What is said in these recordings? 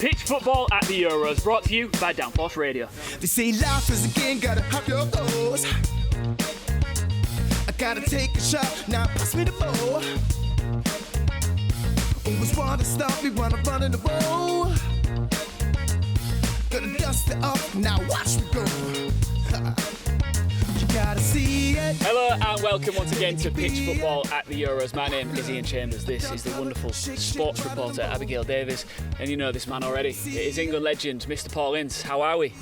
Pitch Football at the Euros, brought to you by Downforce Radio. They say life is a game, gotta have your goals. I gotta take a shot, now pass me the ball. Always wanna stop me, wanna run in the ball. Gotta dust it off, now watch me go. You gotta see it. Hello and welcome once again to Pitch Football at the Euros. My name is Iain Chambers. This is the wonderful sports reporter Abigail Davies, and you know this man already. It is England legend Mr. Paul Ince. How are we?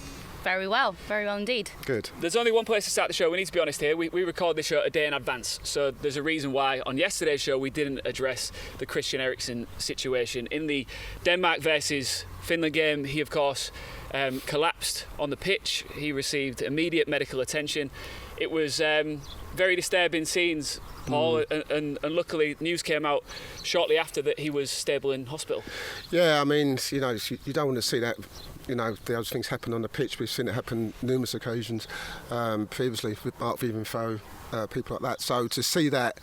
Very well indeed. Good. There's only one place to start the show. We need to be honest here. We record this show a day in advance, so there's a reason why on yesterday's show we didn't address the Christian Eriksen situation. In the Denmark versus Finland game, he of course collapsed on the pitch. He received immediate medical attention. It was very disturbing scenes, Paul, and luckily news came out shortly after that he was stable in hospital. Yeah, I mean, you know, you don't want to see that. You know, those things happen on the pitch. We've seen it happen numerous occasions previously with Mark Vivenfo, people like that. So to see that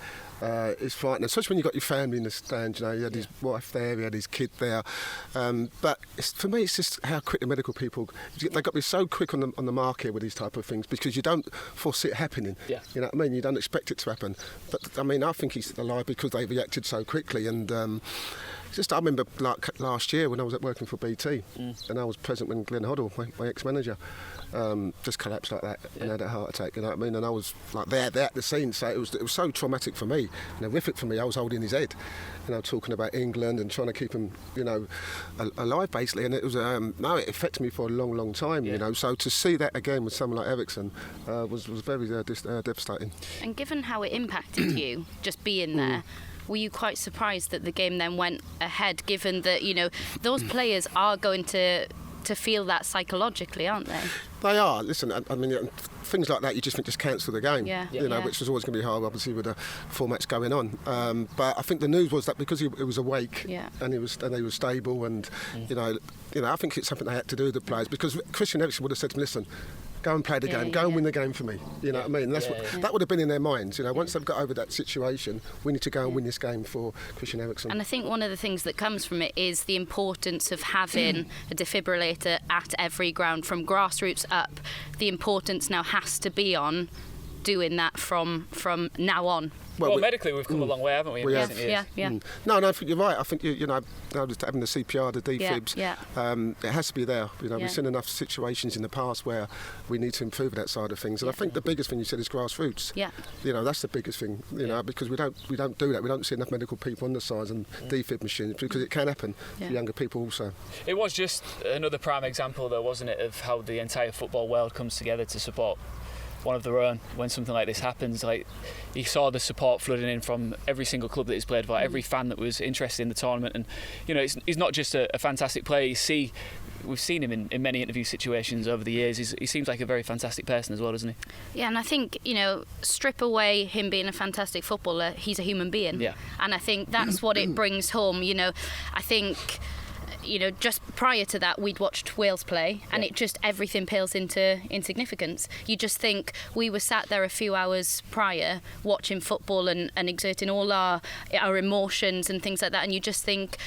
is frightening, especially when you've got your family in the stand. You know, he had his wife there, he had his kid there. But for me, it's just how quick the medical people, they've got to be so quick on the market with these type of things because you don't foresee it happening. Yeah. You know what I mean? You don't expect it to happen. But I mean, I think he's alive because they reacted so quickly. And I remember like last year when I was working for BT and I was present when Glenn Hoddle, my ex-manager, just collapsed like that and had a heart attack. You know what I mean? And I was like there at the scene. So it was so traumatic for me, and horrific for me. I was holding his head, you know, talking about England and trying to keep him, you know, alive basically. And it was it affected me for a long time. You know, so to see that again with someone like Eriksen was very devastating. And given how it impacted you, just being there. Were you quite surprised that the game then went ahead, given that, you know, those players are going to feel that psychologically, aren't they? They are. Listen, I mean, things like that you just think just cancel the game, you know, which was always going to be hard, obviously, with the formats going on. But I think the news was that because he was awake and he was stable, and you know, I think it's something they had to do, the players, because Christian Eriksen would have said to me, listen, go and play the game, go and win the game for me. You know what I mean? That's that would have been in their minds. You know, once they've got over that situation, we need to go and win this game for Christian Eriksen. And I think one of the things that comes from it is the importance of having a defibrillator at every ground, from grassroots up. The importance now has to be on doing that from now on. Well, medically we've come a long way, haven't we? Yeah. No, I think you're right. I think you know, just having the CPR, the defibs, it has to be there. You know, we've seen enough situations in the past where we need to improve that side of things. And I think the biggest thing you said is grassroots. Yeah. You know, that's the biggest thing. You know, because we don't do that. We don't see enough medical people on the sides and defib machines, because it can happen for younger people also. It was just another prime example, though, wasn't it, of how the entire football world comes together to support one of their own when something like this happens. Like, he saw the support flooding in from every single club that he's played for, every fan that was interested in the tournament. And you know, he's not just a fantastic player. We've seen him in many interview situations over the years. He seems like a very fantastic person as well, doesn't he? Yeah, and I think, you know, strip away him being a fantastic footballer, he's a human being. Yeah. And I think that's what it brings home. You know, I think, you know, just prior to that, we'd watched Wales play, and it just, everything pales into insignificance. You just think, we were sat there a few hours prior watching football and exerting all our emotions and things like that, and you just think,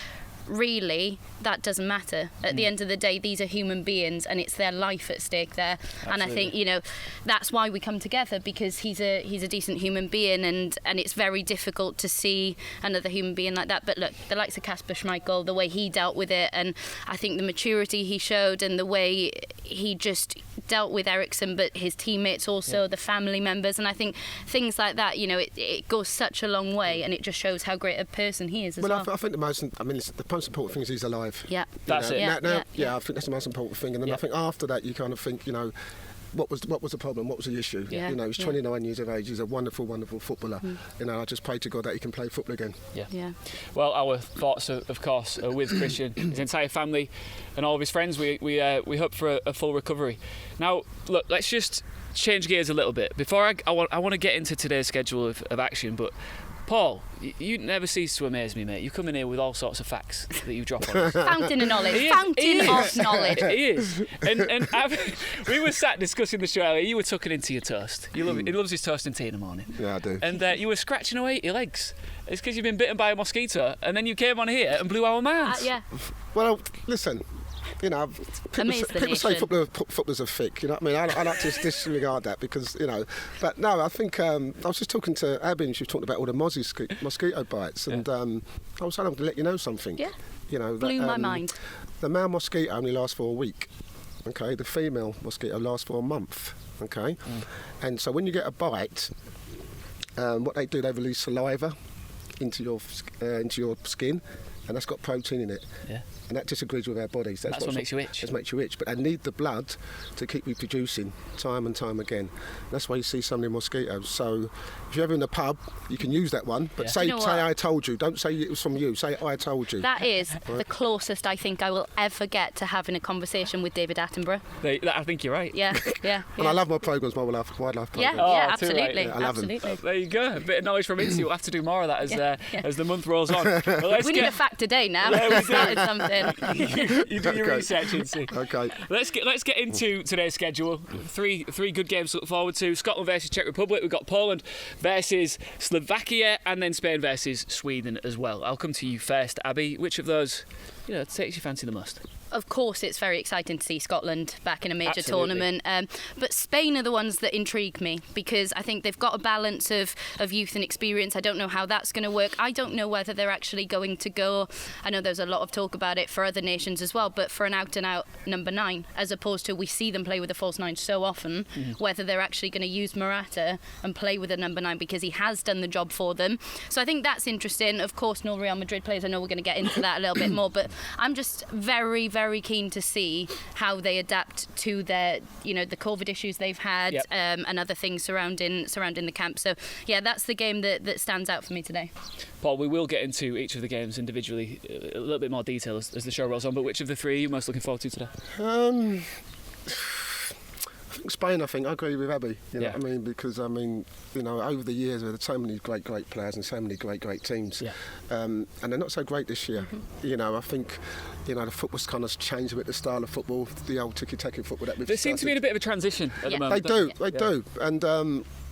really, that doesn't matter. At the end of the day, these are human beings, and it's their life at stake there. Absolutely. And I think, you know, that's why we come together, because he's a decent human being, and it's very difficult to see another human being like that. But look, the likes of Kasper Schmeichel, the way he dealt with it, and I think the maturity he showed, and the way he just dealt with Eriksen, but his teammates also, the family members, and I think things like that, you know, it goes such a long way, and it just shows how great a person he is as well. I think the most important thing is he's alive. Yeah, that's it. I think that's the most important thing. And then I think after that, you kind of think, you know, what was the problem? What was the issue? You know, he's 29 years of age. He's a wonderful footballer. You know, I just pray to God that he can play football again. Yeah. Well, our thoughts, of course, are with Christian, his entire family, and all of his friends. We hope for a full recovery. Now, look, let's just change gears a little bit. Before I want to get into today's schedule of action, but Paul, you never cease to amaze me, mate. You come in here with all sorts of facts that you drop on us. Fountain of knowledge. Fountain of knowledge. He is. And we were sat discussing the show earlier. You were tucking into your toast. He loves his toast and tea in the morning. Yeah, I do. And you were scratching away at your legs. It's because you've been bitten by a mosquito, and then you came on here and blew our minds. Yeah. Well, listen. You know, people say footballers are thick. You know what I mean? I like to disregard that because, you know. But no, I think I was just talking to Abby and she was talking about all the mosquito bites, and I was trying to let you know something. Yeah. You know, Blew my mind. The male mosquito only lasts for a week. Okay. The female mosquito lasts for a month. Okay. And so when you get a bite, what they do, they release saliva into your skin, and that's got protein in it. Yeah. And that disagrees with our bodies. That's what makes you itch. That makes you itch. But they need the blood to keep reproducing time and time again. That's why you see so many mosquitoes. So if you're ever in a pub, you can use that one. But say I told you. Don't say it was from you. Say I told you. That is the closest I think I will ever get to having a conversation with David Attenborough. I think you're right. Yeah. And I love my programmes, my wildlife programmes. Yeah, absolutely. Yeah, I love them. There you go. A bit of knowledge from Incey. We'll have to do more of that as the month rolls on. We need a fact a day now. We've started something. You do your research, Incey. Okay. Let's get into today's schedule. Three good games to look forward to. Scotland versus Czech Republic. We've got Poland versus Slovakia, and then Spain versus Sweden as well. I'll come to you first, Abby. Which of those, takes your fancy the most? Of course, it's very exciting to see Scotland back in a major tournament. But Spain are the ones that intrigue me because I think they've got a balance of youth and experience. I don't know how that's going to work. I don't know whether they're actually going to go. I know there's a lot of talk about it for other nations as well, but for an out-and-out number 9, as opposed to we see them play with a false 9 so often, whether they're actually going to use Morata and play with a number 9 because he has done the job for them. So I think that's interesting. Of course, no Real Madrid players. I know we're going to get into that a little bit more, but I'm just very, very keen to see how they adapt to their, the COVID issues they've had, and other things surrounding the camp. So yeah, that's the game that stands out for me today. Paul, we will get into each of the games individually, a little bit more detail as the show rolls on. But which of the three are you most looking forward to today? Spain, I think. I agree with Abby. You know what I mean? Because, over the years, there are so many great players and so many great teams. Yeah. And they're not so great this year. I think, the football's kind of changed a bit, the style of football, the old tiki-taka football that we've They seem to be in a bit of a transition at the moment. They do.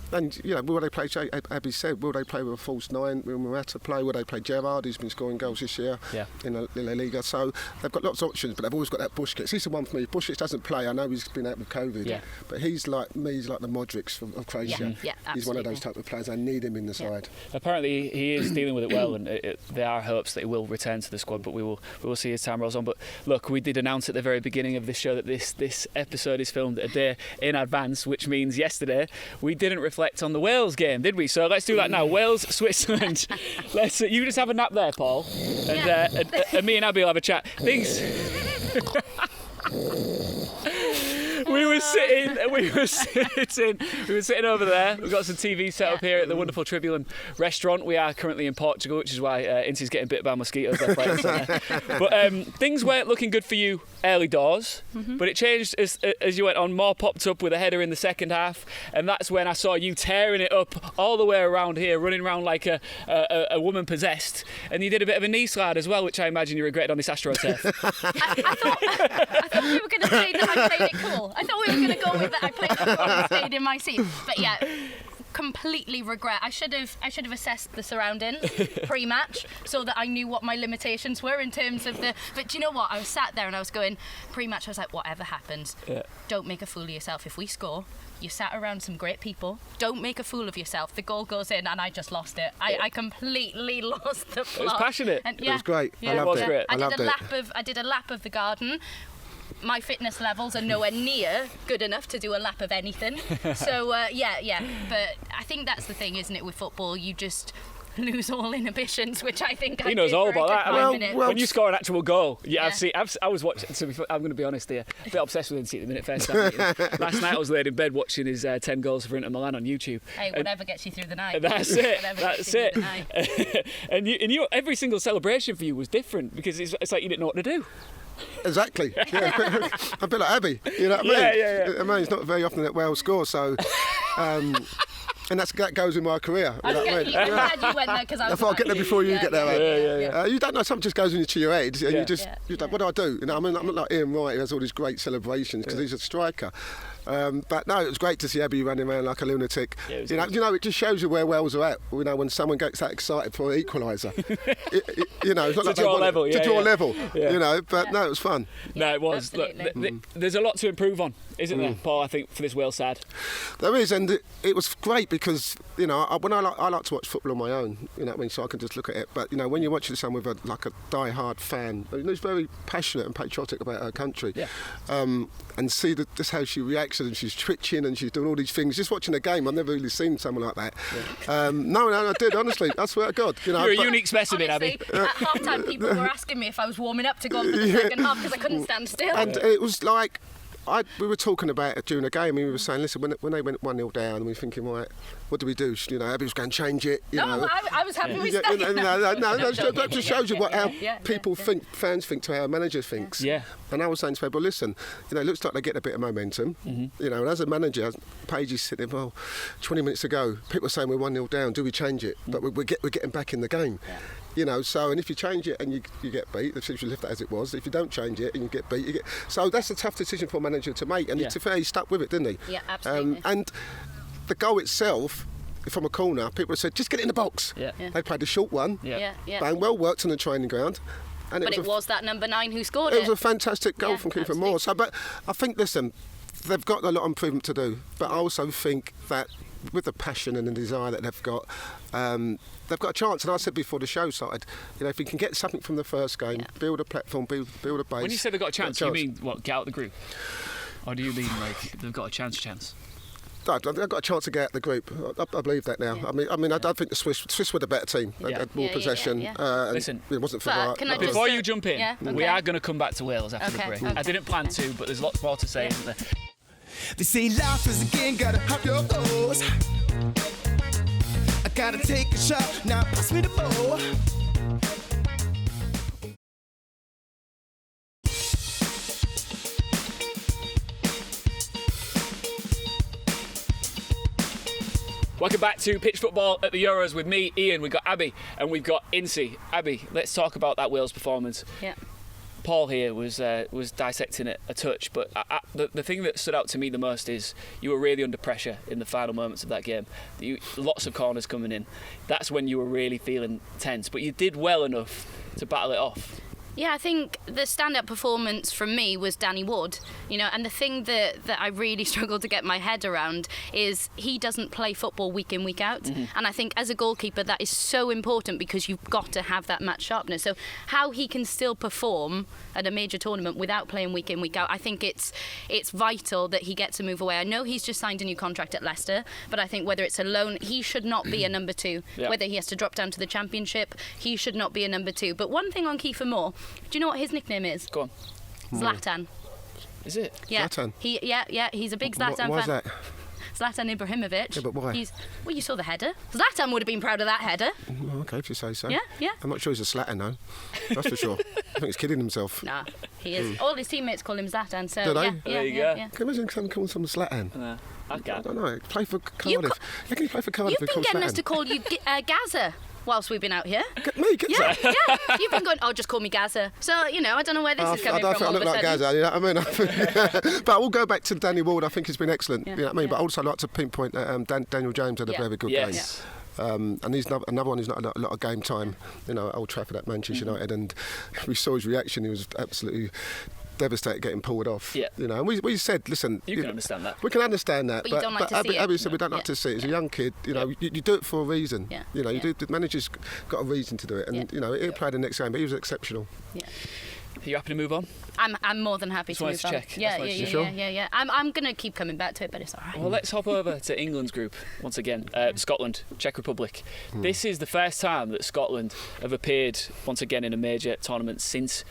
And, will they play, Abby said, will they play with a false 9? Will Morata play? Will they play Gerrard, who's been scoring goals this year in La Liga? So they've got lots of options, but they've always got that Busquets. He's the one for me. Busquets doesn't play. I know he's been out with COVID, but he's like the Modric of Croatia. Yeah, he's one of those type of players. I need him in the side. Apparently he is dealing with it well, and there are hopes that he will return to the squad, but we will see as time rolls on. But look, we did announce at the very beginning of this show that this episode is filmed a day in advance, which means yesterday we didn't reflect on the Wales game, did we? So let's do that now. Wales, Switzerland. You just have a nap there, Paul, and me and Abby will have a chat. We were sitting over there. We've got some TV set up here at the wonderful Tribune restaurant. We are currently in Portugal, which is why Incey's getting bit by mosquitoes left, right, and centre. But things weren't looking good for you early doors, but it changed as you went on. Moura popped up with a header in the second half, and that's when I saw you tearing it up all the way around here, running around like a woman possessed. And you did a bit of a knee slide as well, which I imagine you regretted on this AstroTurf. I thought we were going to say that I played it cool. I thought we were going to go with that. I played it cool and stayed in my seat. But yeah, completely regret. I should have assessed the surroundings pre-match so that I knew what my limitations were in terms of the. But do you know what? I was sat there and I was going pre-match. I was like, whatever happens, don't make a fool of yourself. If we score, you sat around some great people. Don't make a fool of yourself. The goal goes in, and I just lost it. I completely lost the plot. It was passionate. And, it was great. Yeah, I loved it. I did a lap of the garden. My fitness levels are nowhere near good enough to do a lap of anything. So, yeah. But I think that's the thing, isn't it, with football? You just lose all inhibitions, which I think he knows all about that. Well, when you score an actual goal, I was watching. I'm going to be honest here, a bit obsessed with Incey at the minute. First time last night, I was laid in bed watching his 10 goals for Inter Milan on YouTube. Hey, whatever gets you through the night. That's it. And you, every single celebration for you was different because it's like you didn't know what to do. Exactly. Yeah, a bit like Abby. You know what I mean? Yeah. I mean, it's not very often that Wales score, so. And that goes in my career. I'm glad you went there because I thought I'd get there before you get there. Yeah. You don't know, something just goes into your head, and you're like, what do I do? You know, I mean, I'm not like Iain Wright, who has all these great celebrations because he's a striker. But no, it was great to see Abby running around like a lunatic. Yeah, it just shows you where Wales are at. You know, when someone gets that excited for an equaliser, it's not to like draw level. to draw level. You know, but no, it was fun. No, it was. Look, there's a lot to improve on, isn't there, Paul? I think for this Wales side. There is, and it was great because I like to watch football on my own. You know what I mean? So I can just look at it. But you know, when you're watching someone with a die-hard fan who's very passionate and patriotic about her country, and see just how she reacts and she's twitching and she's doing all these things. Just watching a game, I've never really seen someone like that. No, I did, honestly. I swear to God. You know, you're a unique specimen, honestly, Abby. At half-time, people were asking me if I was warming up to go on for the second half because I couldn't stand still. And it was like, we were talking about it during the game, and we were saying, listen, when they went 1-0 down, we were thinking, right, what do we do? You know, Abby was going to change it. I was happy we stayed. That just shows you how people think, fans think to how a manager thinks. Yeah. And I was saying to people, listen, it looks like they're getting a bit of momentum. You know, and as a manager, Paige is sitting there, 20 minutes ago, people were saying we're 1-0 down, do we change it? But we're getting back in the game. Yeah. You know, so, and if you change it and you get beat, if you left it as it was, if you don't change it and you get beat, you get... So that's a tough decision for a manager to make, and to be fair, he stuck with it, didn't he? Yeah, absolutely. And the goal itself, from a corner, people have said, just get it in the box. Yeah. They played a short one. Yeah. And well worked on the training ground. And it was that number 9 who scored it. It was a fantastic goal from Keeper Moura. So, but I think, listen, they've got a lot of improvement to do, but I also think that with the passion and the desire that they've got a chance. And I said before the show started, if we can get something from the first game, build a platform, build a base. When you say they've got a chance, you mean what? Get out of the group, or do you mean like they've got a chance? They've got a chance to get out of the group. I believe that now. Yeah. I mean, I don't think the Swiss were the better team. They had more possession. Listen, it wasn't for that. Before you jump in, we are going to come back to Wales after the break. I didn't plan to, but there's lots more to say, isn't there? They say life is a game, gotta have your goals. I gotta take a shot, now pass me the ball. Welcome back to Pitch Football at the Euros with me, Iain. We've got Abby and we've got Incey. Abby, let's talk about that Wales performance. Yeah. Paul here was dissecting it a touch, but the thing that stood out to me the most is you were really under pressure in the final moments of that game. Lots of corners coming in. That's when you were really feeling tense, but you did well enough to battle it off. Yeah, I think the stand-up performance from me was Danny Wood, and the thing that I really struggled to get my head around is he doesn't play football week in, week out. And I think as a goalkeeper that is so important because you've got to have that match sharpness. So how he can still perform at a major tournament without playing week in, week out, I think it's vital that he gets a move away. I know he's just signed a new contract at Leicester, but I think whether it's a loan, he should not be a number 2. Yeah. Whether he has to drop down to the Championship, he should not be a number 2. But one thing on Kiefer Moore, do you know what his nickname is? Go on. Zlatan. Is it? Yeah. Zlatan? He's a big Zlatan why fan. Why's that? Zlatan Ibrahimovic. Yeah, but why? Well, you saw the header. Zlatan would have been proud of that header. Okay, if you say so. Yeah. I'm not sure he's a Zlatan, though. That's for sure. I think he's kidding himself. Nah, he is. All his teammates call him Zlatan, so do they? There you go. Yeah. Can you imagine someone calling someone Zlatan? I can't. I don't know. Play for Cardiff. How can you play for Cardiff? You've been getting us to call you Gaza whilst we've been out here. Me? Yeah. You've been going, just call me Gaza. So, I don't know where this is coming from. I don't think I look like Gaza, you know what I mean? But I will go back to Danny Ward. I think he's been excellent, you know what I mean? But also I'd like to pinpoint that Daniel James had a very good game. And he's another one who's not a lot of game time, at Old Trafford at Manchester United. And we saw his reaction. He was absolutely devastated getting pulled off. Yeah. And we said, listen, you can understand that. We can understand that, but you don't like to see it. Abby said we don't like to see it. As a young kid, you do it for a reason. Yeah. You do. The manager's got a reason to do it, and he'll play the next game, but he was exceptional. Yeah. Are you happy to move on? I'm more than happy to move on. Check. Yeah. I'm going to keep coming back to it, but it's all right. Well, let's hop over to England's group once again. Scotland, Czech Republic. This is the first time that Scotland have appeared once again in a major tournament since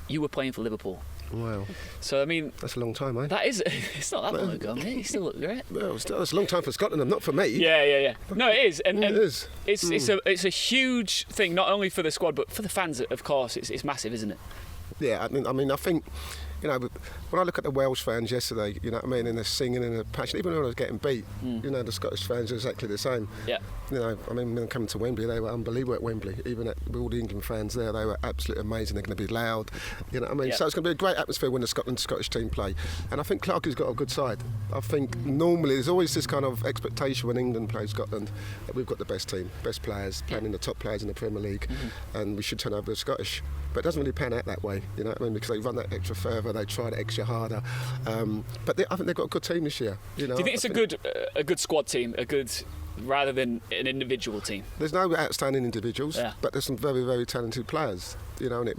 you were playing for Liverpool. Wow. So, I mean... That's a long time, eh? That is... It's not that long ago, mate. You still look great. Well, that's a long time for Scotland, not for me. Yeah. No, it is. And it is. It's a huge thing, not only for the squad, but for the fans, of course. It's massive, isn't it? Yeah, I mean, I think you know, when I look at the Welsh fans yesterday, you know what I mean, and they're singing and they're passionate, even when I was getting beat, you know, the Scottish fans are exactly the same. Yeah. You know, I mean, when they come to Wembley, they were unbelievable at Wembley. Even with all the England fans there, they were absolutely amazing. They're going to be loud, you know what I mean? Yeah. So it's going to be a great atmosphere when the Scottish team play. And I think Clarkie's got a good side. I think normally there's always this kind of expectation when England plays Scotland that we've got the best team, best players, playing in the top players in the Premier League, and we should turn over the Scottish. But it doesn't really pan out that way, you know what I mean? Because they run that extra further, they try that extra harder. But I think they've got a good team this year. You know, Do you think it's a good squad team, rather than an individual team? There's no outstanding individuals, but there's some very, very talented players. You know, and it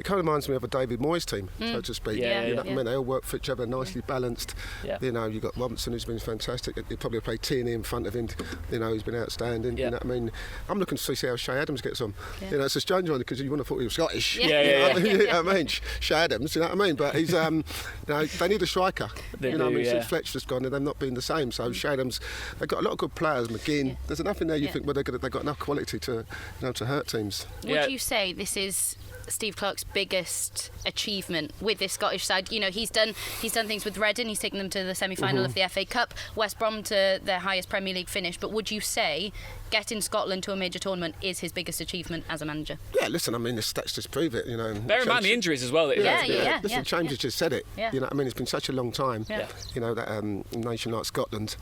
kind of reminds me of a David Moyes team, so to speak. Yeah, you know what I mean? They all work for each other, nicely balanced. Yeah. You know, you've got Robinson, who's been fantastic. You probably play Tierney in front of him. You know, he's been outstanding. You know what I mean? I'm looking to see how Shay Adams gets on. You know, it's a strange one because you wouldn't have thought he was Scottish. Yeah. You know what I mean? Shay Adams, you know what I mean? But he's, you know, they need a striker. They you know do, what I mean? yeah. Since Fletcher's gone, they've not been the same. So Shay Adams, they've got a lot of good players. McGinn, there's enough in there. You think, well, they've got enough quality to, you know, to hurt teams. Would you say this is Steve Clarke's biggest achievement with this Scottish side? You know, he's done things with Reading. He's taken them to the semi-final of the FA Cup, West Brom to their highest Premier League finish. But would you say getting Scotland to a major tournament is his biggest achievement as a manager? Yeah, listen, I mean, the stats just prove it, you know. Bear in mind the injuries as well. Listen, Chambers just said it. Yeah. You know, I mean, it's been such a long time. Yeah. You know, that nation like Scotland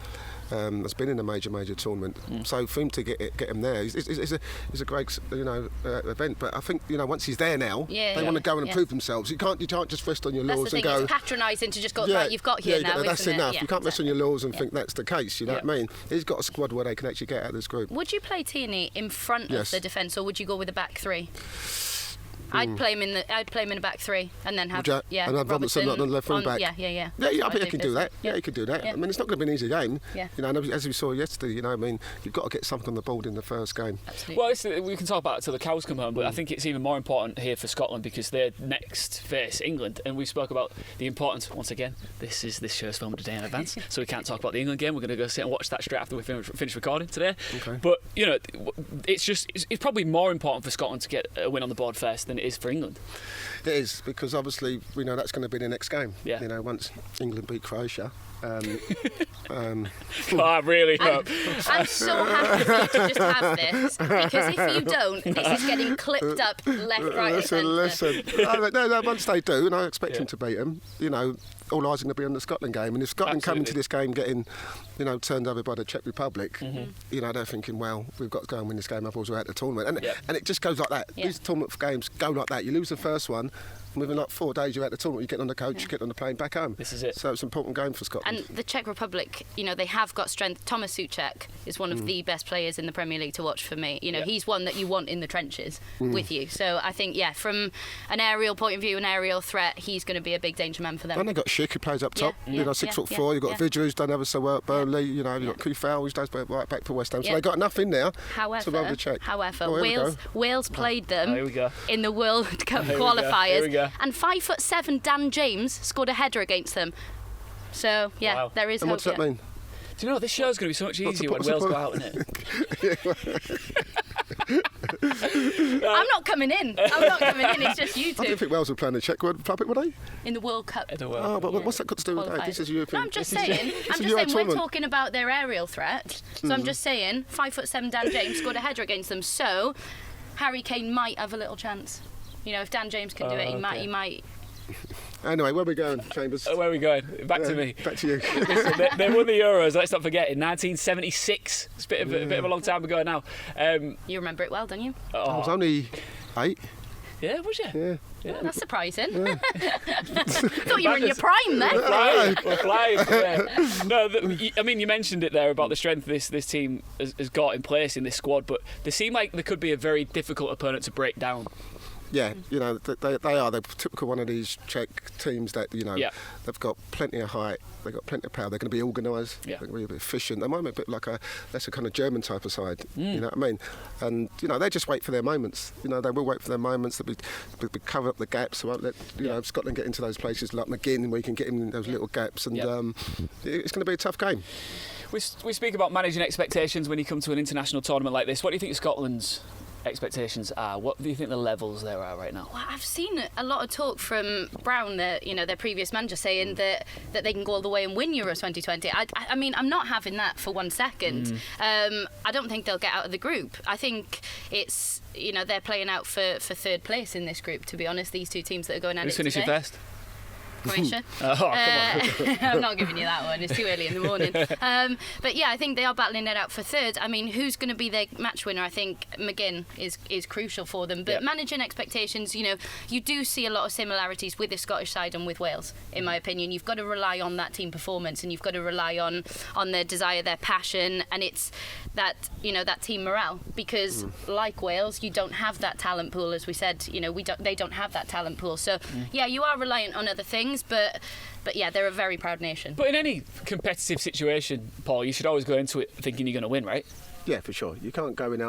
has been in a major tournament. So for him to get him there is a great, you know, event. But I think, you know, once he's there now, they want to go and prove themselves. You can't just rest on your laurels and go. It's patronising to just go, right, you've got here now. That's enough. Yeah, you can't rest on your laurels and think that's the case. You know what I mean? He's got a squad where they can actually get out of this group. Would you play Tierney in front of the defence, or would you go with a back three? I'd play him in a back three, and then have and have Robinson on the left wing back. Yeah. Yeah, I think he can do that. Yeah, he can do that. Yeah. I mean, it's not going to be an easy game. Yeah. You know, as we saw yesterday. You know, I mean, you've got to get something on the board in the first game. Absolutely. Well, we can talk about it till the cows come home, but I think it's even more important here for Scotland because they're next face England, and we spoke about the importance. Once again, this show's filmed a day in advance, so we can't talk about the England game. We're going to go sit and watch that straight after we finish recording today. Okay. But you know, it's probably more important for Scotland to get a win on the board first than it is for England. It is, because obviously we know that's going to be the next game. Yeah. You know, once England beat Croatia. I really hope. I'm so happy for you to just have this, because if you don't, this is getting clipped up left, right, and centre. Listen. No, once they do, and I expect them to beat them, you know, all eyes are going to be on the Scotland game. And if Scotland come into this game getting, you know, turned over by the Czech Republic, you know, they're thinking, well, we've got to go and win this game, otherwise we're out of the tournament. And it just goes like that. These tournament games go like that. You lose the first one, and within like 4 days you're out of the tournament. You get on the coach, you get on the plane back home. This is it. So it's an important game for Scotland. And the Czech Republic, you know, they have got strength. Thomas Souček is one of the best players in the Premier League to watch for me. You know, he's one that you want in the trenches with you. So I think, from an aerial point of view, an aerial threat, he's going to be a big danger man for them. And they've got Schick, who plays up top, you know, 6'4". You've got Vidra, who's done ever so well at Burnley. You know, you've got Kufal, who does right back for West Ham. So they've got enough in there to roll the Czech. However, Wales played them in the World Cup Here qualifiers, and 5'7" Dan James scored a header against them. So there is and hope. what's that mean? Do you know, this show's going to be so much easier when Wales go out in it. I'm not coming in. It's just you two. I don't think Wales would play in the Czech Republic, would they? In the World Cup. Oh, but what's that got to do with that? This is European. No, I'm just saying. We're talking about their aerial threat. So I'm just saying, 5'7" Dan James scored a header against them. So Harry Kane might have a little chance. You know, if Dan James can do it, he might. Anyway, where are we going, Chambers? Where are we going? Back to me. Back to you. Listen, they won the Euros, let's not forget, in 1976. It's a bit of a long time ago now. You remember it well, don't you? I was only 8. Yeah, was you? Yeah. That's surprising. Thought you were in your prime then. We're flying. No, I mean, you mentioned it there about the strength this team has got in place in this squad, but they seem like they could be a very difficult opponent to break down. Yeah, you know, they are. They're typical one of these Czech teams that, you know, they've got plenty of height, they've got plenty of power, they're going to be organised, they're going to be a bit efficient. They might be a bit like that's a kind of German type of side, you know what I mean? And, you know, they just wait for their moments. You know, they will wait for their moments, they'll be cover up the gaps, won't let, you know, Scotland get into those places like McGinn where you can get in those little gaps, and it's going to be a tough game. We speak about managing expectations when you come to an international tournament like this. What do you think of Scotland's expectations are? What do you think the levels there are right now? Well, I've seen a lot of talk from Brown, their previous manager, saying that they can go all the way and win Euros 2020. I mean, I'm not having that for 1 second. I don't think they'll get out of the group. I think it's, they're playing out for third place in this group, to be honest, these two teams that are going at it today. Who's finishing first? Croatia. Oh, come on. I'm not giving you that one. It's too early in the morning. But yeah, I think they are battling it out for third. I mean, who's going to be their match winner? I think McGinn is crucial for them. But managing expectations, you do see a lot of similarities with the Scottish side and with Wales, in my opinion. You've got to rely on that team performance, and you've got to rely on their desire, their passion, and it's that that team morale. Because like Wales, you don't have that talent pool, as we said. They don't have that talent pool. So yeah, you are reliant on other things. But yeah, they're a very proud nation. But in any competitive situation, Paul, you should always go into it thinking you're going to win, right? Yeah, for sure. You can't go in,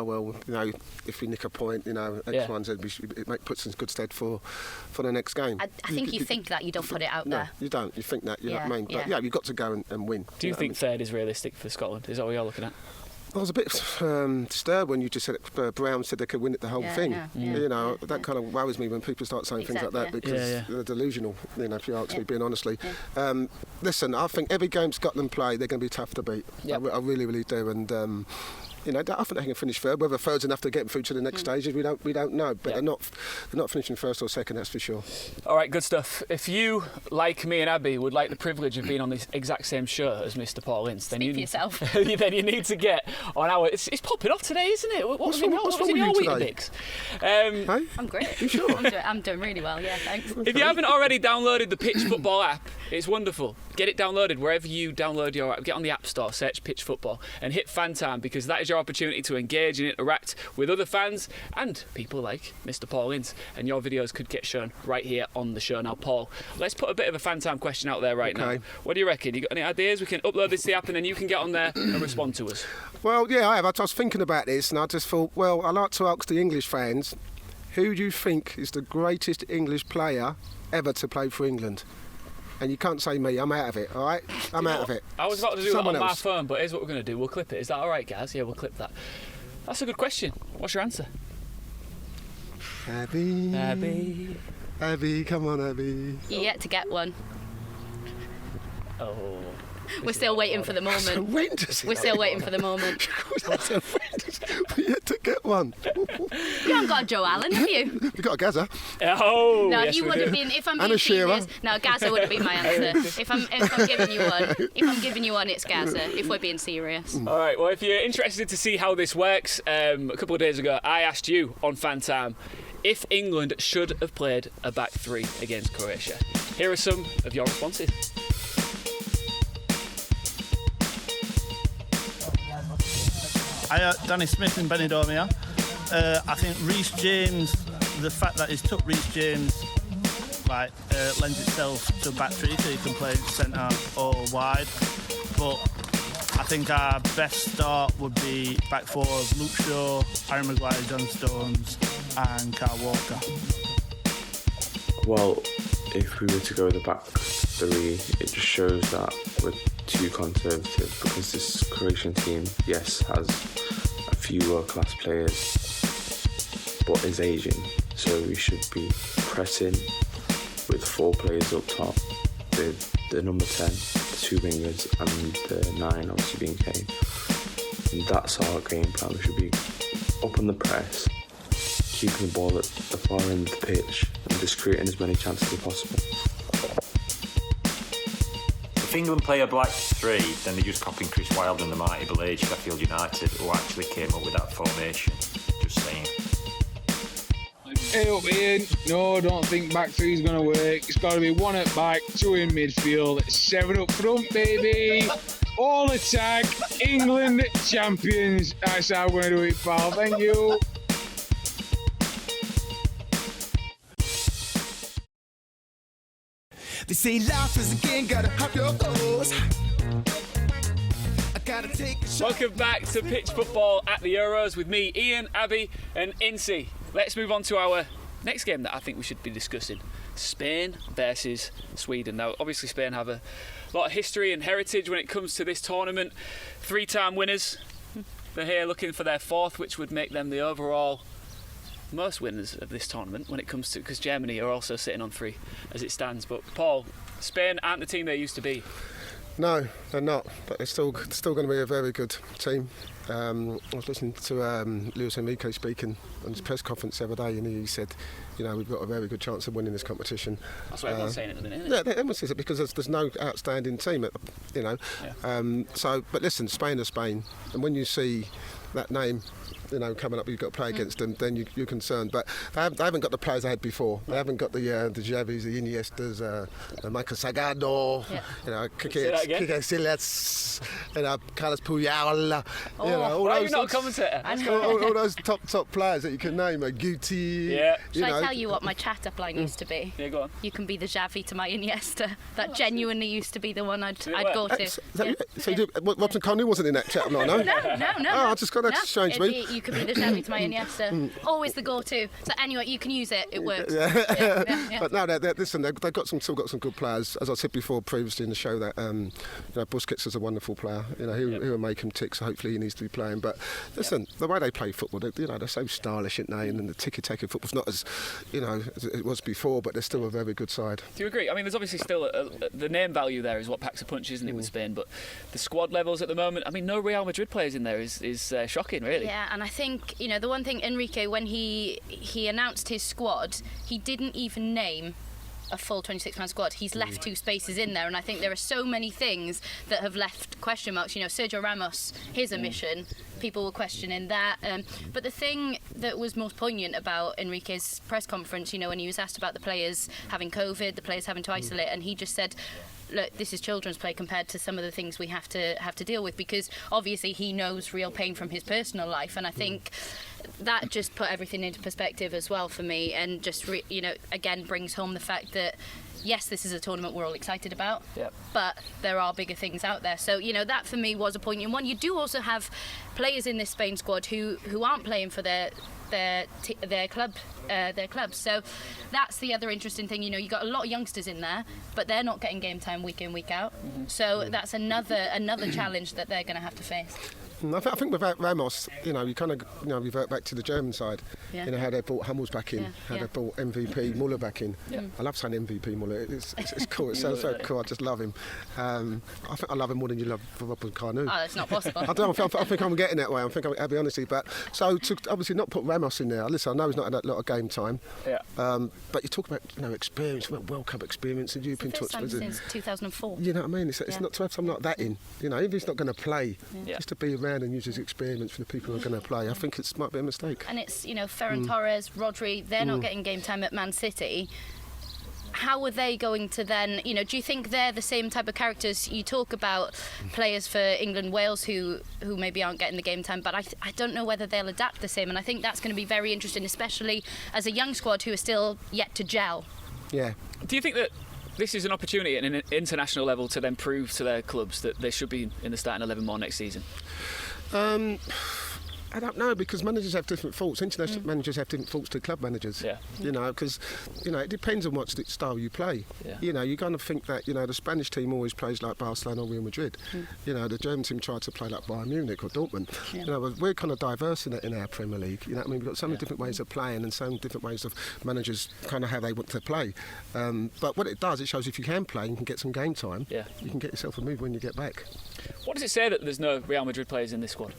if we nick a point, X, Y, and Z, it puts us in good stead for the next game. I think you think that, you don't put it out there. No, you don't. You think that, you know what I mean? But yeah, you've got to go and win. Do you think third is realistic for Scotland? Is that what you're looking at? I was a bit disturbed when you just said Brown said they could win it the whole thing. That kind of worries me when people start saying things like that, because they're delusional, if you ask me, being honestly. Listen, I think every game Scotland play, they're going to be tough to beat. I really, really do. And I think they can finish third. Whether third's enough to get them through to the next stages, we don't know. But they're not finishing first or second, that's for sure. All right, good stuff. If you, like me and Abby, would like the privilege of being on this exact same show as Mr. Paul Ince, then you need to get on our. It's popping off today, isn't it? What's in your Weetabix? Hey? I'm great. You sure? I'm doing really well. Yeah, thanks. If you haven't already downloaded the Pitch Football app, it's wonderful. Get it downloaded wherever you download your app. Get on the Appstore, search Pitch Football, and hit Fan Time, because that is your opportunity to engage and interact with other fans and people like Mr. Paul Ince, and your videos could get shown right here on the show. Now, Paul, let's put a bit of a Fan Time question out there now. What do you reckon? You got any ideas? We can upload this to the app and then you can get on there and respond to us. Well, yeah, I have. I was thinking about this and I just thought, well, I like to ask the English fans, who do you think is the greatest English player ever to play for England? And you can't say me, I'm out of it, all right? I'm out of it. I was about to do Someone that on else. my phone, but here's what we're going to do. We'll clip it. Is that all right, guys? Yeah, we'll clip that. That's a good question. What's your answer? Abby, come on, Abby. You yet to get one. Oh. We're still waiting for the moment. We're still waiting for the moment. We yet to get one. You haven't got a Joe Allen, have you? We got a Gaza. Oh, no, yes, you would have been. If I'm And being a Shearer. serious, no, Gaza would have been my answer. If I'm giving you one, it's Gaza. If we're being serious. All right. Well, if you're interested to see how this works, a couple of days ago, I asked you on Fan Time if England should have played a back three against Croatia. Here are some of your responses. Hi, Danny Smith in Benidorm here. I think Reece James, the fact that he's took Reece James lends itself to a back three, so he can play centre or wide. But I think our best start would be back four of Luke Shaw, Harry Maguire, John Stones and Kyle Walker. Well, if we were to go with the back three, it just shows that we're too conservative, because this Croatian team, yes, has a few world-class players, but is ageing, so we should be pressing with four players up top, with the number 10, the two wingers, and the 9 obviously being Kane. And that's our game plan. We should be up on the press, keeping the ball at the far end of the pitch, and just creating as many chances as possible. If England play a black three, then they're just copying Chris Wilder and the mighty Blade, Sheffield United, who actually came up with that formation. Just saying. Hey up, Iain. No, I don't think back three's going to work. It's got to be one at back, two in midfield, 7 up front, baby. All attack, England champions. That's how we're going to do it, pal. Thank you. They say life is a game, gotta have your goals. I gotta take a shot. Welcome back to Pitch Football at the Euros with me, Iain, Abby and Incey. Let's move on to our next game that I think we should be discussing. Spain versus Sweden. Now, obviously Spain have a lot of history and heritage when it comes to this tournament. 3-time winners. They're here looking for their 4th, which would make them the overall most winners of this tournament when it comes to, because Germany are also sitting on 3 as it stands. But Paul, Spain aren't the team they used to be. No, they're not, but they're still going to be a very good team. I was listening to Luis Enrique speaking on his press conference the other day, and he said, we've got a very good chance of winning this competition. That's what everyone's saying at the minute, isn't Yeah, it? everyone says it because there's no outstanding team, Yeah. But listen, Spain are Spain, and when you see that name, coming up, you've got to play against them, then you're concerned. But they haven't got the players they had before. They haven't got the Javis, the Iniestas, Michael Sagado, Kike Silas, Carlos Puyol. Why are you not a commentator? all those top players that you can name, Guti. Yeah. Should I tell you what my chat-up line used to be? Yeah, go on. You can be the Xavi to my Iniesta. That genuinely used to be the one I'd go to. So Robson Conley wasn't in that chat, no? No. Oh, I just got that strange me. You could be the Xavi to my Iniesta. Always the go-to. So anyway, you can use it. It works. Yeah. But no, they've still got some good players. As I said before, previously in the show, that Busquets is a wonderful player. He will make him tick. So hopefully he needs to be playing. But listen, the way they play football, they're so stylish, aren't they? And the tiki-taka football's not as as it was before, but they're still a very good side. Do you agree? I mean, there's obviously still the name value there is what packs a punch, isn't it, with Spain? But the squad levels at the moment, I mean, no Real Madrid players in there is shocking, really. Yeah, and I think the one thing Enrique, when he announced his squad, he didn't even name a full 26-man squad. He's left 2 spaces in there, and I think there are so many things that have left question marks. Sergio Ramos, his omission, people were questioning that. But the thing that was most poignant about Enrique's press conference, when he was asked about the players having COVID, the players having to isolate, and he just said, look, this is children's play compared to some of the things we have to deal with, because obviously he knows real pain from his personal life, and I think that just put everything into perspective as well for me, and just again brings home the fact that yes, this is a tournament we're all excited about, but there are bigger things out there. So that for me was a poignant one. You do also have players in this Spain squad who aren't playing for their clubs. So that's the other interesting thing. You got a lot of youngsters in there, but they're not getting game time week in, week out. So that's another challenge that they're going to have to face. I think without Ramos, you kind of revert back to the German side. How they brought Hummels back in, how they brought MVP Moura back in. I love saying MVP Moura. It's cool. It sounds so cool. I just love him. I think I love him more than you love Robin Carnu. Oh, that's not possible. I think I'm getting that way. I'll be honest with you. But so to obviously not put Ramos in there. Listen, I know he's not had a lot of game time. But you talk about experience, World Cup experience, and you've been First time since 2004. You know what I mean? It's not to have something like that in. Even if he's not going to play, just to be around and use his experience for the people who are going to play, I think it might be a mistake. And it's Ferran Torres, Rodri, they're not getting game time at Man City. How are they going to then, do you think they're the same type of characters? You talk about players for England, Wales who maybe aren't getting the game time, but I don't know whether they'll adapt the same, and I think that's going to be very interesting, especially as a young squad who are still yet to gel. Yeah. Do you think that this is an opportunity at an international level to then prove to their clubs that they should be in the starting 11 more next season? I don't know, because managers have different faults. International managers have different faults to club managers. Because it depends on what style you play. You kind of think that the Spanish team always plays like Barcelona or Real Madrid. The German team tries to play like Bayern Munich or Dortmund. We're kind of diverse in our Premier League. We've got so many different ways of playing and so many different ways of managers kind of how they want to play. But what it does, it shows if you can play and you can get some game time, you can get yourself a move when you get back. What does it say that there's no Real Madrid players in this squad?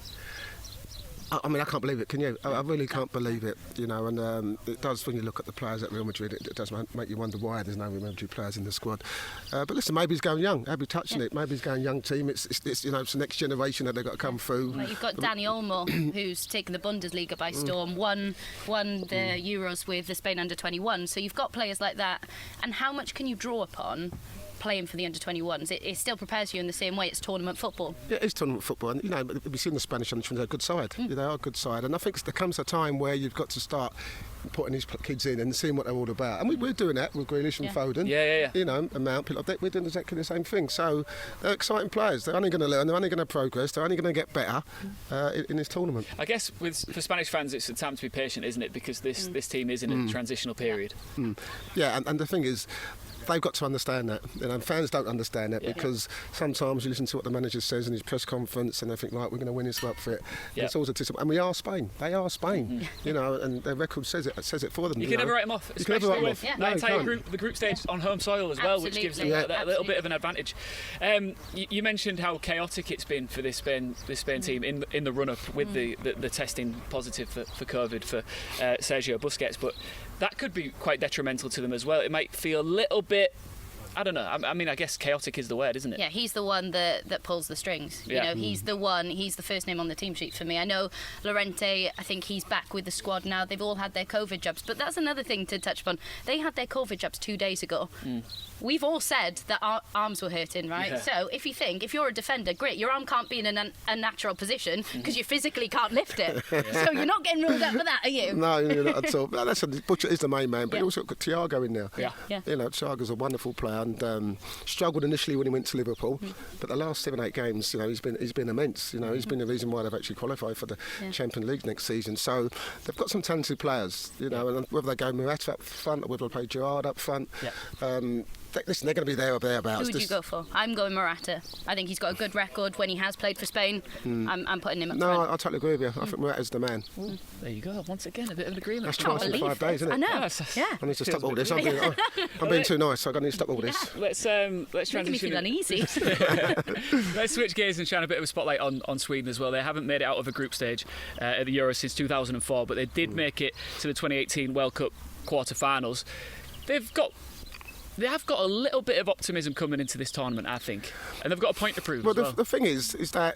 I mean, I can't believe it, can you? I really can't believe it, and it does, when you look at the players at Real Madrid, it does make you wonder why there's no Real Madrid players in the squad. But listen, maybe he's going young, Abby touching it, maybe he's going young team, it's it's the next generation that they've got to come through. Like you've got Dani Olmo, who's taken the Bundesliga by storm, won the Euros with the Spain under-21, so you've got players like that, and how much can you draw upon playing for the under-21s? It still prepares you in the same way. It's tournament football. Yeah, it is tournament football, and we've seen the Spanish under-21s, they're a good side. They are a good side, and I think there comes a time where you've got to start putting these kids in and seeing what they're all about, and we're doing that with Grealish and Foden. And Mount, people like that. We're doing exactly the same thing. So they're exciting players. They're only going to learn. They're only going to progress. They're only going to get better in this tournament. I guess for Spanish fans, it's a time to be patient, isn't it? Because this team is in a transitional period. Yeah, and the thing is, they've got to understand that. Fans don't understand that because sometimes you listen to what the manager says in his press conference and they think, right, we're going to win this up for it. Yeah. It's always a disappointment. And we are Spain. They are Spain. And their record says it for them. You can never write them off, especially with the entire group stage on home soil as well, which gives them a little bit of an advantage. You mentioned how chaotic it's been for this Spain team in the run-up with the testing positive for COVID for Sergio Busquets, but that could be quite detrimental to them as well. It might feel a little bit, I don't know. I mean, I guess chaotic is the word, isn't it? Yeah, he's the one that pulls the strings. You know, he's the first name on the team sheet for me. I know Llorente, I think he's back with the squad now. They've all had their COVID jabs, but that's another thing to touch upon. They had their COVID jabs 2 days ago. We've all said that our arms were hurting, right? Yeah. So if you're a defender, great, your arm can't be in a natural position because you physically can't lift it. So you're not getting ruled out for that, are you? No, you're not at all. Butcher is the main man, but you also got Thiago in there. Yeah. You know, Thiago's a wonderful player and struggled initially when he went to Liverpool, but the last 7-8 games, you know, he's been immense. You know, he's been the reason why they've actually qualified for the Champions League next season. So they've got some talented players, you know, and whether they go Morata up front or whether they play Gerrard up front. Listen, they're going to be there or thereabouts. Who would you go for? I'm going Morata. I think he's got a good record when he has played for Spain. I'm putting him up front. No, I totally agree with you. I think Morata's the man. There you go. Once again, a bit of an agreement. That's twice in 5 days, isn't it? I know. Yeah. I need to stop all this. I'm being too nice. I'm going to stop all this. Let's transition. Making me feel uneasy. Let's switch gears and shine a bit of a spotlight on Sweden as well. They haven't made it out of a group stage at the Euros since 2004, but they did make it to the 2018 World Cup quarter-finals. They have got a little bit of optimism coming into this tournament, I think, and they've got a point to prove. Well, the thing is that,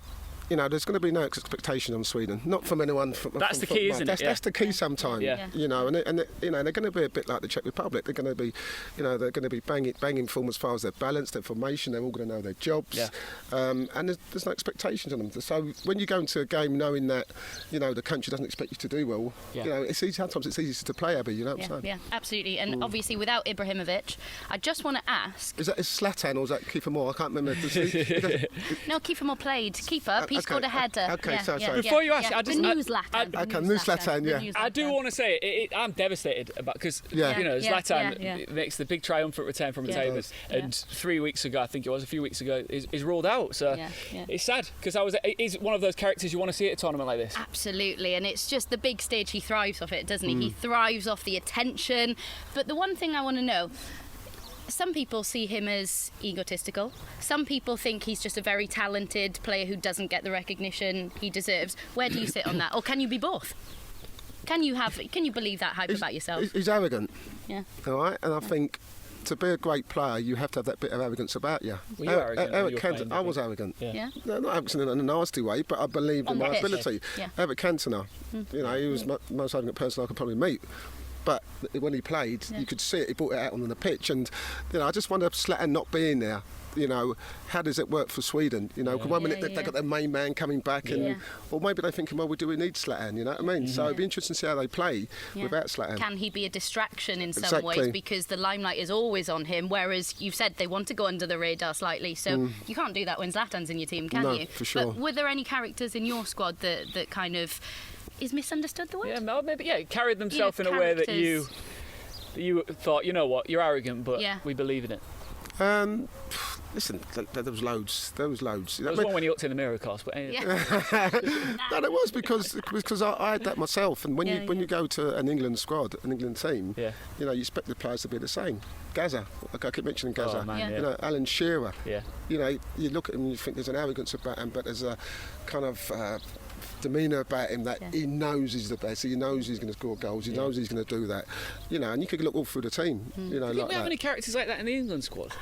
you know, there's going to be no expectation on Sweden, not from anyone. That's the key, isn't it? That's the key sometimes. Yeah. You know, and you know, they're going to be a bit like the Czech Republic. They're going to be, you know, they're going to be banging form as far as their balance, their formation. They're all going to know their jobs. Yeah. And there's no expectations on them. So when you go into a game knowing that, you know, the country doesn't expect you to do well, you know, it's easy. Sometimes it's easy to play, Abby. You know what I'm saying? Yeah, absolutely. And obviously, without Ibrahimovic, I just want to ask: is Zlatan or is that Kiefer Moore? I can't remember. No, Kiefer Moore played keeper. He scored a header. Okay, sorry. Before you ask, the new Zlatan. New Zlatan, yeah. I do want to say I'm devastated about because you know Zlatan makes the big triumphant return from retirement, and 3 weeks ago, I think it was a few weeks ago, is ruled out. So it's sad because he's one of those characters you want to see at a tournament like this. Absolutely, and it's just the big stage. He thrives off it, doesn't he? He thrives off the attention. But the one thing I want to know. Some people see him as egotistical. Some people think he's just a very talented player who doesn't get the recognition he deserves. Where do you sit on that? Or can you be both? Can you believe that hype about yourself? He's arrogant. Yeah. All right, and I think to be a great player, you have to have that bit of arrogance about you. Were you arrogant? I was arrogant. Yeah. No, not arrogant in a nasty way, but I believed in my ability. Yeah. Eric Cantona, you know, he was the most arrogant person I could probably meet. But when he played, you could see it. He brought it out on the pitch, and you know, I just wonder Zlatan not being there. You know, how does it work for Sweden? You know, 'cause one minute they got their main man coming back, and or maybe they're thinking, well, do we need Zlatan? You know what I mean? So it'd be interesting to see how they play without Zlatan. Can he be a distraction in some ways because the limelight is always on him? Whereas you've said they want to go under the radar slightly, so you can't do that when Zlatan's in your team, can you? For sure. But were there any characters in your squad that kind of is misunderstood the word? Yeah, maybe carried themselves in a way that you thought, you know what, you're arrogant, but we believe in it. Listen, there was loads. There was loads. There was one when you looked in the mirror, of course. But no, it was because I had that myself. And when you go to an England squad, an England team, you know, you expect the players to be the same. Gaza, like I keep mentioning Gaza. You know, Alan Shearer. You know, you look at him and you think there's an arrogance about him, but there's a kind of demeanour about him that he knows he's the best. He knows he's going to score goals. He knows he's going to do that. You know, and you could look all through the team. You know, do we have any characters like that in the England squad?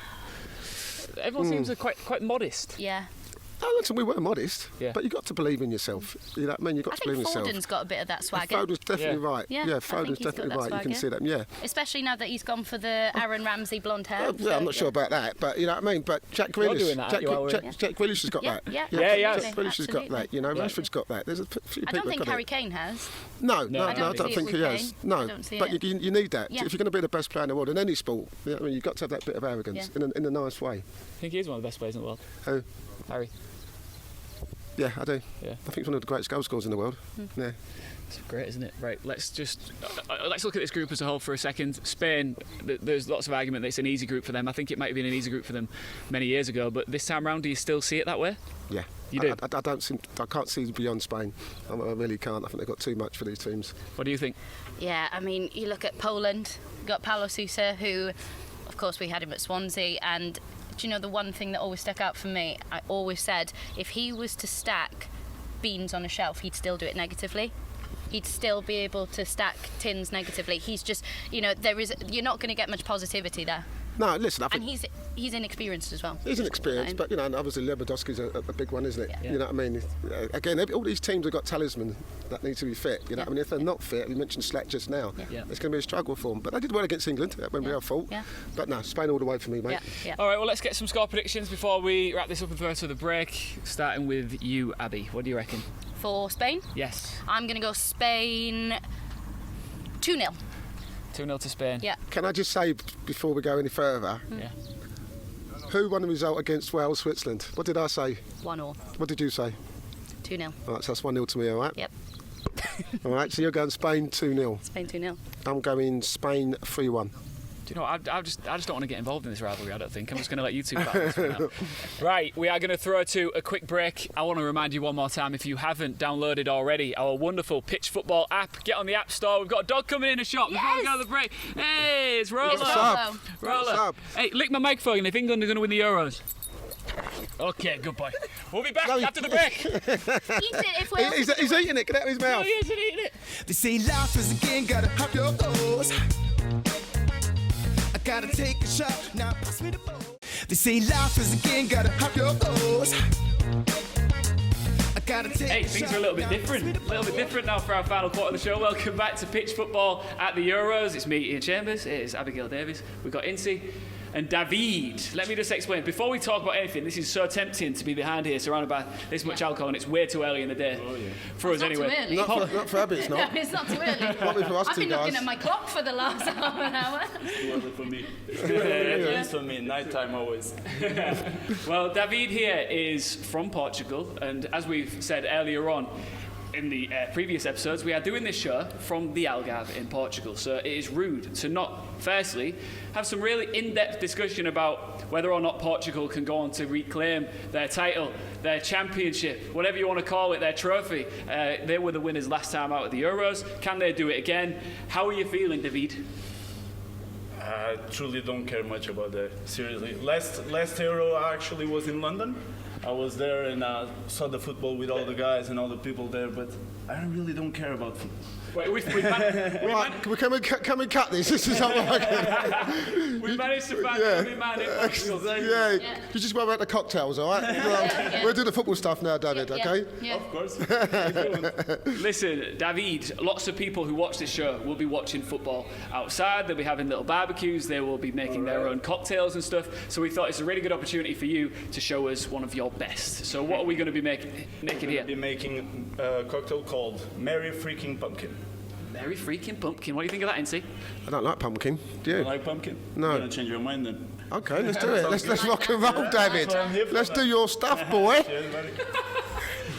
Everyone seems quite modest. Yeah. Oh, listen, we were modest, but you've got to believe in yourself. You know what I mean? You've got to believe in yourself. Foden's got a bit of that swagger. Foden's definitely right. Yeah, Foden's definitely right. You can see that, Especially now that he's gone for the Aaron Ramsey blonde hair. I'm not sure about that, but you know what I mean? But Jack Grealish, Jack Grealish has got that. Yeah. Jack Grealish has got that. You know, Rashford's got that. There's a few people. I don't think Harry Kane has. No, I don't think he has. No, but you need that. Yeah. If you're going to be the best player in the world in any sport, you know what I mean, you've got to have that bit of arrogance in a nice way. I think he is one of the best players in the world. Who? Harry. Yeah, I do. Yeah. I think he's one of the greatest goal scorers in the world. Yeah. It's great, isn't it? Right, let's look at this group as a whole for a second. Spain, there's lots of argument that it's an easy group for them. I think it might have been an easy group for them many years ago, but this time round, do you still see it that way? Yeah. You do? I can't see beyond Spain. I really can't. I think they've got too much for these teams. What do you think? Yeah, I mean, you look at Poland, you've got Paulo Sousa, who, of course, we had him at Swansea, and do you know the one thing that always stuck out for me? I always said, if he was to stack beans on a shelf, he'd still do it negatively. He'd still be able to stack tins negatively. He's just, you're not going to get much positivity there. No, listen, I think... And he's inexperienced as well. He's inexperienced, but, and obviously Lewandowski's a big one, isn't it? Yeah. You know what I mean? Again, all these teams have got talisman that need to be fit. You know what I mean? If they're not fit, we mentioned Slack just now, it's going to be a struggle for them. But they did well against England when we are fault. Yeah. But no, Spain all the way for me, mate. Yeah. All right, well, let's get some score predictions before we wrap this up and throw it to the break. Starting with you, Abby. What do you reckon? For Spain? Yes. I'm going to go Spain 2-0. 2-0 to Spain. Yeah. Can I just say, before we go any further, Yeah. who won the result against Wales, Switzerland? What did I say? 1-1. What did you say? 2-0. All right, so that's 1-0 to me, all right? Yep. All right, so you're going Spain 2-0. Spain 2-0. I'm going Spain 3-1. Do you know what? I just don't want to get involved in this rivalry, I don't think. I'm just going to let you two battle this one out. Right, we are going to throw to a quick break. I want to remind you one more time, if you haven't downloaded already, our wonderful Pitch Football app. Get on the App Store. We've got a dog coming in the shop before we go to the break. Hey, it's Roller. It's Rolo. Roller. Hey, lick my microphone if England are going to win the Euros. Okay, good boy. We'll be back after the break. Eat it if we're... He's eating it. Get out of his mouth. Oh, he isn't eating it. They say life is a game, gotta have your goals. I gotta take a shot, now pass me the ball. They say life is a game, gotta have your goals. I gotta take Hey, things are a little bit different. A little bit different now for our final quarter of the show. Welcome back to Pitch Football at the Euros. It's me, Iain Chambers. It is Abigail Davies. We've got Incey and David. Let me just explain. Before we talk about anything, this is so tempting to be behind here, surrounded by this much alcohol, and it's way too early in the day. For us, anyway. Too early. Not for Abby, it's not. No, it's not too early. Probably for us I've two been looking guys. at my clock for the last half an hour. It for me. It's for me. Nighttime always. Well, David here is from Portugal, and as we've said earlier on in the previous episodes, we are doing this show from the Algarve in Portugal, so it is rude to not, firstly, have some really in-depth discussion about whether or not Portugal can go on to reclaim their title, their championship, whatever you want to call it, their trophy. They were the winners last time out at the Euros. Can they do it again? How are you feeling, David? I truly don't care much about that. Seriously. Last Euro I actually was in London. I was there and saw the football with all the guys and all the people there, but I really don't care about football. Wait, we Can we cut this? This is not working. we managed to find a good man in Portugal. Yeah, you just worry about the cocktails, all right? We'll do the football stuff now, David, okay? Yeah. Of course. Listen, David, lots of people who watch this show will be watching football outside. They'll be having little barbecues. They will be making their own cocktails and stuff. So we thought it's a really good opportunity for you to show us one of your best. So what are we going to be making here? We'll be making a cocktail called Merry Freaking Pumpkin. Merry freaking pumpkin. What do you think of that, Incey? I don't like pumpkin. Do you? You like pumpkin? No. You're gonna change your mind then. Okay, let's do it. Let's rock and roll, David. what I'm here for, Let's man. do your stuff, boy. Cheers, buddy.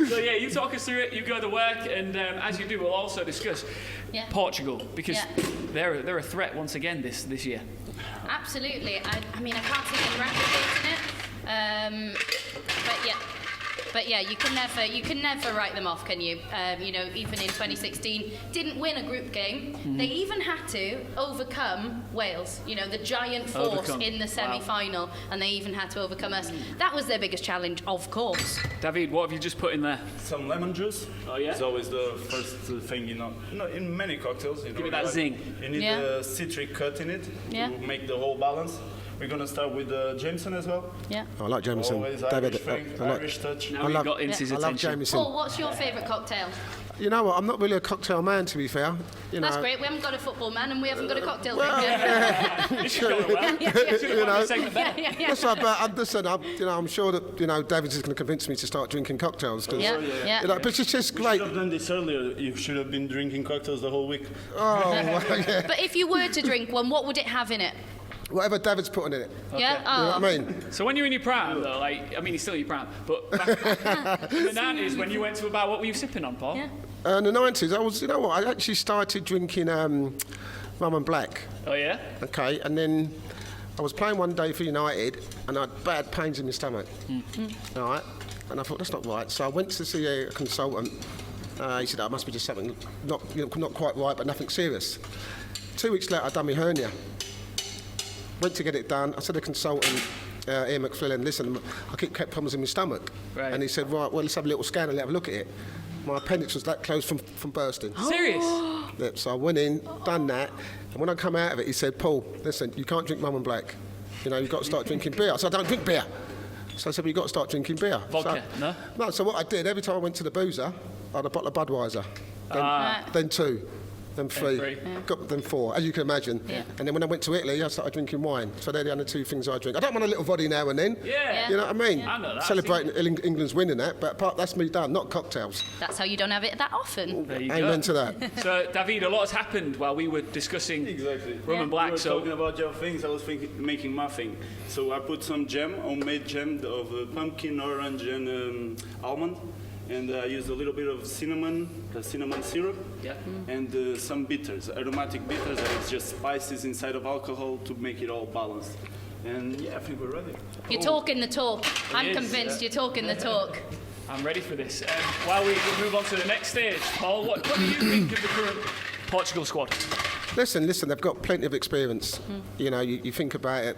So yeah, you talk us through it. You go to work, and as you do, we'll also discuss Portugal, because they're a threat once again this year. Absolutely. I mean, I can't see them replicating it. But yeah, you can never write them off, can you? Even in 2016, didn't win a group game. Mm-hmm. They even had to overcome Wales, the giant force in the semi-final, and they even had to overcome us. That was their biggest challenge, of course. David, what have you just put in there? Some lemon juice. Oh yeah. It's always the first thing, in many cocktails. Give it that zing. You need a citric cut in it to make the whole balance. We're gonna start with Jameson as well. Yeah. I like Jameson. Always David, Irish thing, Irish touch. Now we've got Incey's I love attention. Jameson. Paul, what's your favourite cocktail? You know what? I'm not really a cocktail man, to be fair. That's great. We haven't got a football man, and we haven't got a cocktail drinker. That's right, but listen, I'm sure that David's is going to convince me to start drinking cocktails. But it's just You great. should have done this earlier. You should have been drinking cocktails the whole week. Oh, well, yeah. But if you were to drink one, what would it have in it? Whatever David's putting in it. Yeah. You know what I mean? So when you're in your prime, though, like, I mean, you're still in your prime, but back in the 90s, when you went to a bar, what were you sipping on, Paul? Yeah. In the 90s, I was, you know what, I actually started drinking rum and black. Oh, yeah? Okay, and then I was playing one day for United, and I had bad pains in my stomach. All right, and I thought, that's not right. So I went to see a consultant. He said, it must be just something not quite right, but nothing serious. 2 weeks later, I done my hernia. Went to get it done. I said to the consultant, Iain McFlillan, listen, I keep problems in my stomach. Right. And he said, right, well, let's have a little scan and have a look at it. My appendix was that close from bursting. Serious? Yep, so I went in, done that, and when I come out of it, he said, Paul, listen, you can't drink rum and black. You know, you've got to start drinking beer. So I don't drink beer. So I said, well, you've got to start drinking beer. Vodka, so, no, so what I did, every time I went to the boozer, I had a bottle of Budweiser, then 2. Then 3, got them 4, as you can imagine. Yeah. And then when I went to Italy, I started drinking wine. So they're the only 2 things I drink. I don't want a little voddy now and then. Yeah. You know what I mean? I know that. Celebrating England's winning that, but that's me done, not cocktails. That's how you don't have it that often. There you Amen go. to that. So, David, a lot has happened while we were discussing rum and black. We were So, talking about your things, I was making muffin. So I put some jam, homemade jam of pumpkin, orange, and almond. And I used a little bit of cinnamon syrup, and some bitters, aromatic bitters, and it's just spices inside of alcohol to make it all balanced. And yeah, I think we're ready. You're talking the talk. I'm convinced you're talking the talk. I'm ready for this. While we move on to the next stage, Paul, what do you think of the current Portugal squad? Listen, they've got plenty of experience. You know, you think about it,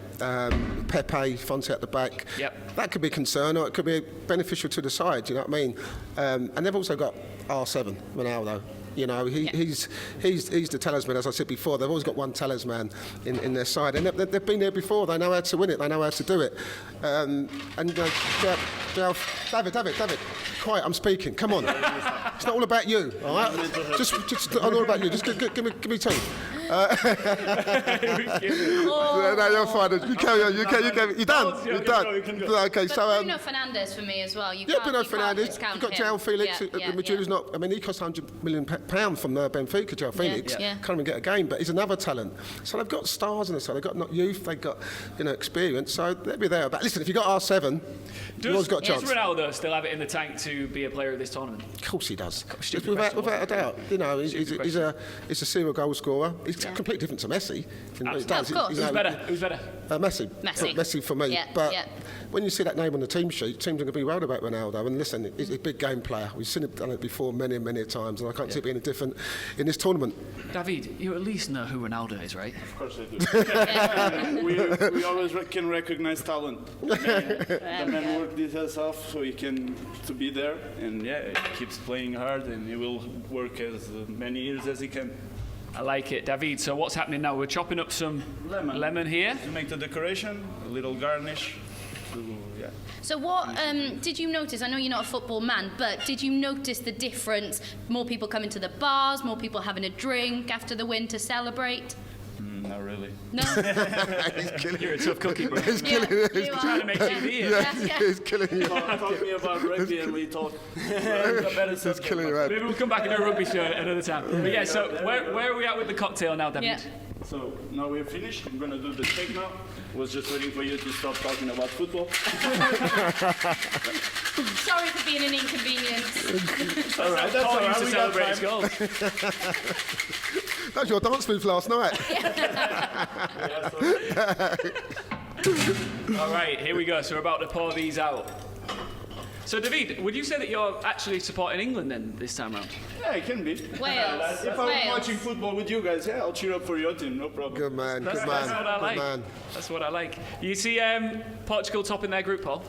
Pepe, Fonte at the back. Yep. That could be a concern, or it could be beneficial to the side, you know what I mean? And they've also got R7, Ronaldo. You know, he's the talisman, as I said before. They've always got one talisman in their side. And they've been there before. They know how to win it. They know how to do it. David, quiet, I'm speaking. Come on. It's not all about you, all right? Just not all about you. Just give me 2. No, you're fine. You carry on. You're done. You're done. Okay, so Bruno Fernandes for me as well. Bruno Fernandes. You've got João Felix at Madrid. Who's not. I mean, he cost £100 million from Benfica. João Felix can't even get a game, but he's another talent. So they've got stars in the side. They've got not youth. They've got experience. So they'll be there. But listen, if you got R7, you've always got a chance. Does Ronaldo still have it in the tank to be a player of this tournament? Of course he does. Without a doubt. You know, he's a serial goal scorer. He's completely different to Messi. Of course. Who's better? Messi for me. Yeah, but when you see that name on the team sheet, teams are going to be worried about Ronaldo. And listen, he's a big game player. We've seen him done it before many times, and I can't see it being any different in this tournament. David, you at least know who Ronaldo is, right? Of course I do. we always can recognize talent. The man worked his ass off so he can to be there, and he keeps playing hard, and he will work as many years as he can. I like it, David. So what's happening now? We're chopping up some lemon here to make the decoration, a little garnish. So what did you notice? I know you're not a football man, but did you notice the difference? More people coming to the bars, more people having a drink after the win to celebrate? Not really. No. You're a tough cookie, bro. He's killing you. He's trying to make TV here. He's killing you. Talk me about rugby and we talk. He's killing you, man. Maybe we'll come back and do a rugby show another time. But yeah, so where are we at with the cocktail now, David? Yeah. So now we're finished. I'm gonna do the shake now. Was just waiting for you to stop talking about football. Sorry for being an inconvenience. All right, that's all right. To We celebrate his got goals. That's your dance move last night. All right, here we go. So we're about to pour these out. So, David, would you say that you're actually supporting England then this time round? Yeah, it can be. Wales. If I'm watching football with you guys, I'll cheer up for your team, no problem. Good man. That's what I like. That's what I like. You see Portugal topping their group, Paul?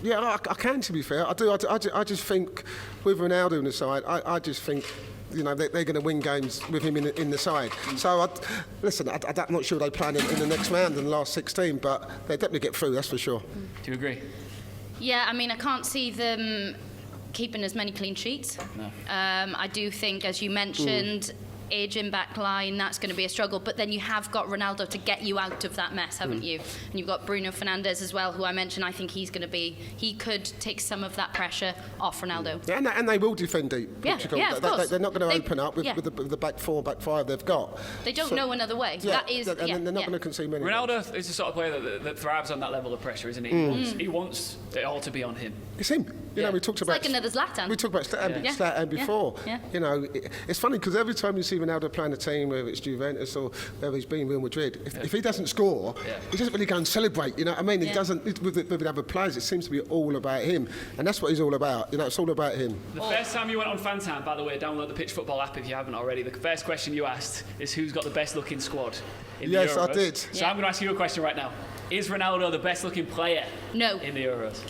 Yeah, I can, to be fair. I do. I just think with Ronaldo in the side, I just think, you know, they're going to win games with him in the side. So, I'm not sure they plan in the next round in the last 16, but they definitely get through, that's for sure. Do you agree? Yeah, I mean, I can't see them keeping as many clean sheets. No. I do think, as you mentioned, ageing back line, that's going to be a struggle. But then you have got Ronaldo to get you out of that mess, haven't you? And you've got Bruno Fernandes as well, who I mentioned. I think he could take some of that pressure off Ronaldo. Yeah, and they will defend deep. Portugal. Yeah, of course. They're not going to open up with the back four, back five they've got. They don't know another way. And they're not going to concede many. Ronaldo is the sort of player that thrives on that level of pressure, isn't he? He wants it all to be on him. It's him. You know, we talked about... It's like another Zlatan. We talked about Zlatan before. Yeah. You know, it's funny because every time you see Ronaldo playing a team, whether it's Juventus or whether he's been Real Madrid, if he doesn't score, he doesn't really go and celebrate, you know what I mean? He doesn't... With the other players, it seems to be all about him. And that's what he's all about. You know, it's all about him. The first time you went on Fan Time, by the way, download the Pitch Football app if you haven't already. The first question you asked is who's got the best looking squad in the Euros. Yes, I did. So I'm going to ask you a question right now. Is Ronaldo the best looking player in the Euros?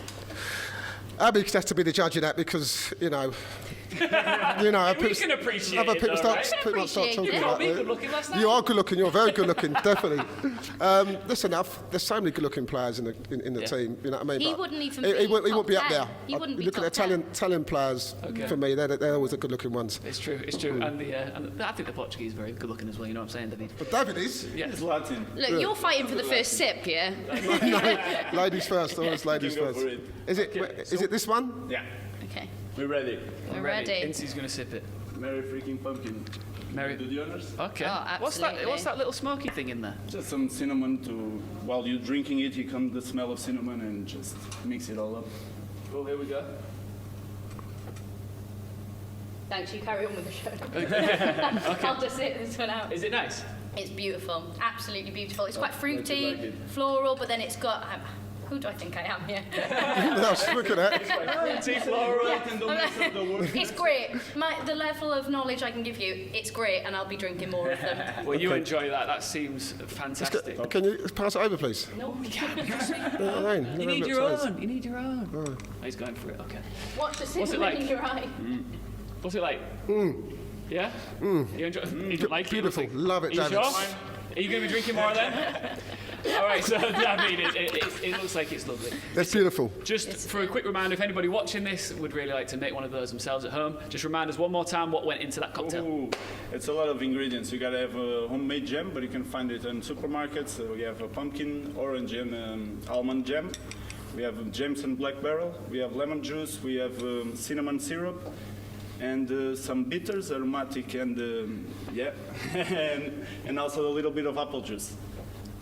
Abby has to be the judge of that because, you know... we can appreciate other people it, start talking about it. Good looking last night. You are good looking. You're very good looking, definitely. Listen, there's so many good looking players in the team. You know what I mean? He wouldn't even. He won't be up there. He wouldn't be look at the Italian players. For me, they're always the good looking ones. It's true. And I think the Portuguese are very good looking as well. You know what I'm saying, David? But David is. Yeah, It's Latin. Look, you're fighting for the first sip, yeah. No, ladies first. Always ladies You can go first. for it. Is it this one? Yeah. Okay. We're ready. We're ready. Incey's going to sip it. Merry freaking pumpkin. Merry. Do the honors? Okay. Oh, What's that little smoky thing in there? Just some cinnamon to, while you're drinking it, here comes the smell of cinnamon and just mix it all up. Oh, here we go. Thanks, you carry on with the show. Okay. I'll just sit this one out. Is it nice? It's beautiful, absolutely beautiful. It's quite fruity, like it. floral, but then it's got... who do I think I am here? Look at that. Fruity, floral. It's great. The level of knowledge I can give you, it's great, and I'll be drinking more of them. Well, you enjoy that. That seems fantastic. Can you pass it over, please? No, we can't. You need your own. You need your own. Oh, he's going for it. Okay. Watch the cinnamon like? in your eye. What's it like? Yeah? You enjoy you don't like Beautiful. it? Love it, Are you David. sure? Are you going to be drinking more then? All right, so I mean, it looks like it's lovely. That's beautiful. Just for a quick reminder, if anybody watching this would really like to make one of those themselves at home, just remind us one more time what went into that cocktail. Ooh, it's a lot of ingredients. You gotta have a homemade jam, but you can find it in supermarkets. We have a pumpkin, orange, and almond jam. We have Jameson Black Barrel. We have lemon juice. We have cinnamon syrup. And some bitters, aromatic, and and also a little bit of apple juice.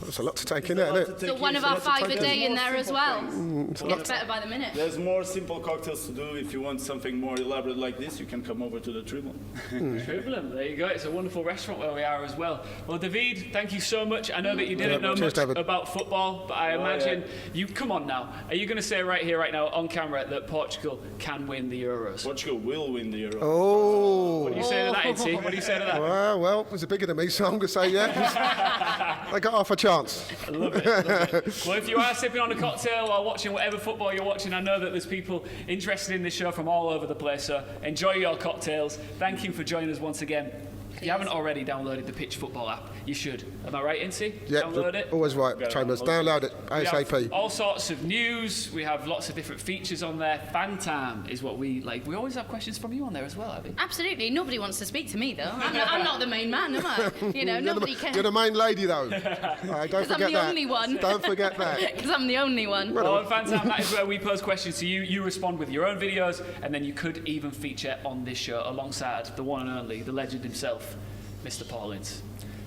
That's a lot to take in there, isn't it? So one of our 5 a day in there as well. It's better by the minute. There's more simple cocktails to do. If you want something more elaborate like this, you can come over to the Tribune. Tribune, there you go. It's a wonderful restaurant where we are as well. Well, David, thank you so much. I know that you didn't know much about football, but I imagine you... Come on now. Are you going to say right here, right now, on camera, that Portugal can win the Euros? Portugal will win the Euros. Oh. What do you say to that, Incey? What do you say to that? Well, it was bigger than me, so I'm going to say yeah. They got half a chance. I love it. Well, if you are sipping on a cocktail while watching whatever football you're watching, I know that there's people interested in this show from all over the place, so enjoy your cocktails. Thank you for joining us once again. If you haven't already downloaded the Pitch Football app, you should. Am I right, Incey? Yeah, download it. Always right, Chambers. Download it We ASAP. have all sorts of news. We have lots of different features on there. Fan time is what we like. We always have questions from you on there as well, Abby. Absolutely. Nobody wants to speak to me, though. I'm not the main man, am I? You know, nobody cares. You're the main lady, though. Don't forget I'm the only one. Don't forget that. Because I'm the only one. Well, on Fan Time, that is where we pose questions to you. You respond with your own videos, and then you could even feature on this show alongside the one and only, the legend himself, Mr. Paul Ince.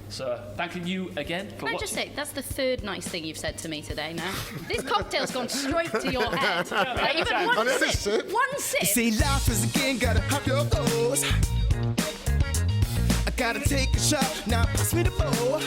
So, thanking you again for Can I just say, that's the third nice thing you've said to me today now. This cocktail's gone straight to your head. Like, you've had one sip. One sip. See, life is a game, gotta hop your toes. I gotta take a shot, now pass me the bowl.